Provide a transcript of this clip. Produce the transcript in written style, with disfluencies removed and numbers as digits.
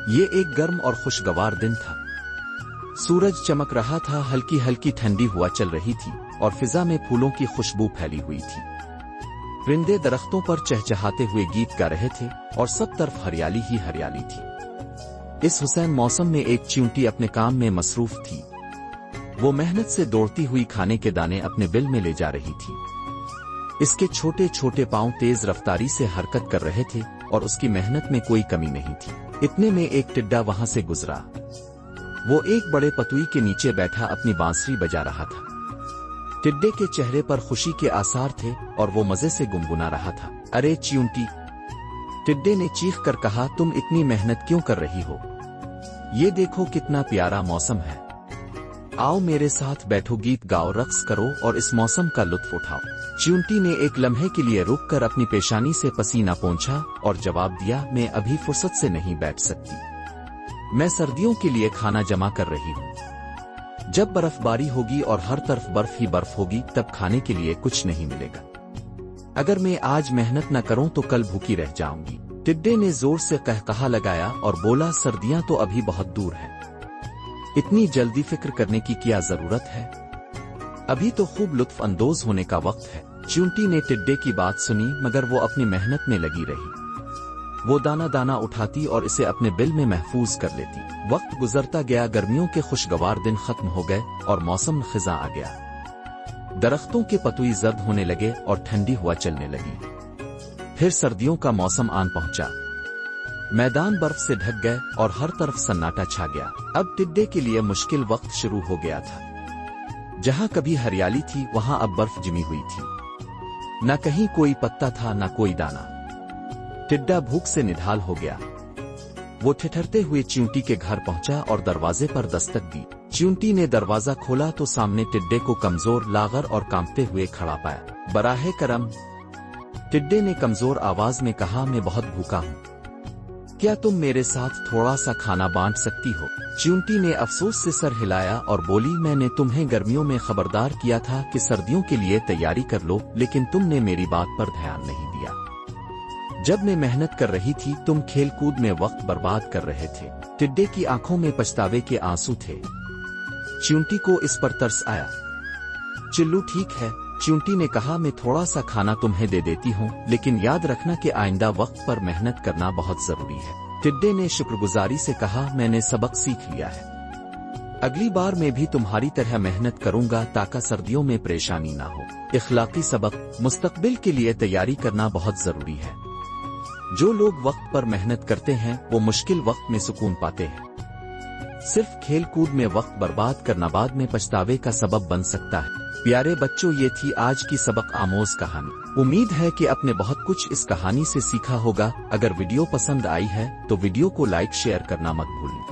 یہ ایک گرم اور خوشگوار دن تھا۔ سورج چمک رہا تھا، ہلکی ہلکی ٹھنڈی ہوا چل رہی تھی اور فضا میں پھولوں کی خوشبو پھیلی ہوئی تھی۔ پرندے درختوں پر چہچہاتے ہوئے گیت گا رہے تھے اور سب طرف ہریالی ہی ہریالی تھی۔ اس حسین موسم میں ایک چیونٹی اپنے کام میں مصروف تھی۔ وہ محنت سے دوڑتی ہوئی کھانے کے دانے اپنے بل میں لے جا رہی تھی۔ اس کے چھوٹے چھوٹے پاؤں تیز رفتاری سے حرکت کر رہے تھے اور اس کی محنت میں کوئی کمی نہیں تھی۔ اتنے میں ایک ٹڈا وہاں سے گزرا۔ وہ ایک بڑے پتوئی کے نیچے بیٹھا اپنی بانسری بجا رہا تھا۔ ٹڈے کے چہرے پر خوشی کے آثار تھے اور وہ مزے سے گنگنا رہا تھا۔ ارے چیونٹی، ٹڈے نے چیخ کر کہا، تم اتنی محنت کیوں کر رہی ہو؟ یہ دیکھو کتنا پیارا موسم ہے۔ آؤ میرے ساتھ بیٹھو، گیت گاؤ، رقص کرو اور اس موسم کا لطف اٹھاؤ۔ چیونٹی نے ایک لمحے کے لیے رک کر اپنی پیشانی سے پسینہ پونچھا اور جواب دیا، میں ابھی فرصت سے نہیں بیٹھ سکتی۔ میں سردیوں کے لیے کھانا جمع کر رہی ہوں۔ جب برف باری ہوگی اور ہر طرف برف ہی برف ہوگی تب کھانے کے لیے کچھ نہیں ملے گا۔ اگر میں آج محنت نہ کروں تو کل بھوکی رہ جاؤں گی۔ ٹڈے نے زور سے قہقہا لگایا اور بولا، سردیاں تو ابھی بہت دور ہیں۔ اتنی جلدی فکر کرنے کی کیا ضرورت ہے؟ ابھی تو خوب لطف اندوز ہونے کا وقت ہے۔ چیونٹی نے ٹڈے کی بات سنی مگر وہ اپنی محنت میں لگی رہی۔ وہ دانہ دانہ اٹھاتی اور اسے اپنے بل میں محفوظ کر لیتی۔ وقت گزرتا گیا، گرمیوں کے خوشگوار دن ختم ہو گئے اور موسم خزاں آ گیا۔ درختوں کے پتوئی زرد ہونے لگے اور ٹھنڈی ہوا چلنے لگی۔ پھر سردیوں کا موسم آن پہنچا۔ میدان برف سے ڈھک گئے اور ہر طرف سناٹا چھا گیا۔ اب ٹڈے کے لیے مشکل وقت شروع ہو گیا تھا۔ جہاں کبھی ہریالی تھی وہاں اب برف جمی ہوئی تھی۔ نہ کہیں کوئی پتا تھا نہ کوئی دانا۔ ٹڈا بھوک سے نڈھال ہو گیا۔ وہ ٹھٹھرتے ہوئے چیونٹی کے گھر پہنچا اور دروازے پر دستک دی۔ چیونٹی نے دروازہ کھولا تو سامنے ٹڈے کو کمزور، لاغر اور کانپتے ہوئے کھڑا پایا۔ براہ کرم، ٹڈے نے کمزور آواز میں کہا، میں بہت بھوکا ہوں۔ کیا تم میرے ساتھ تھوڑا سا کھانا بانٹ سکتی ہو؟ چیونٹی نے افسوس سے سر ہلایا اور بولی، میں نے تمہیں گرمیوں میں خبردار کیا تھا کہ سردیوں کے لیے تیاری کر لو، لیکن تم نے میری بات پر دھیان نہیں دیا۔ جب میں محنت کر رہی تھی تم کھیل کود میں وقت برباد کر رہے تھے۔ ٹڈے کی آنکھوں میں پچھتاوے کے آنسو تھے۔ چیونٹی کو اس پر ترس آیا۔ چلو ٹھیک ہے، چیونٹی نے کہا، میں تھوڑا سا کھانا تمہیں دے دیتی ہوں، لیکن یاد رکھنا کہ آئندہ وقت پر محنت کرنا بہت ضروری ہے۔ ٹڈے نے شکرگزاری سے کہا، میں نے سبق سیکھ لیا ہے۔ اگلی بار میں بھی تمہاری طرح محنت کروں گا تاکہ سردیوں میں پریشانی نہ ہو۔ اخلاقی سبق، مستقبل کے لیے تیاری کرنا بہت ضروری ہے۔ جو لوگ وقت پر محنت کرتے ہیں وہ مشکل وقت میں سکون پاتے ہیں۔ صرف کھیل کود میں وقت برباد کرنا بعد میں پچھتاوے کا سبب بن سکتا ہے۔ پیارے بچوں، یہ تھی آج کی سبق آموز کہانی۔ امید ہے کہ آپ نے بہت کچھ اس کہانی سے سیکھا ہوگا۔ اگر ویڈیو پسند آئی ہے تو ویڈیو کو لائک شیئر کرنا مت بھولیں۔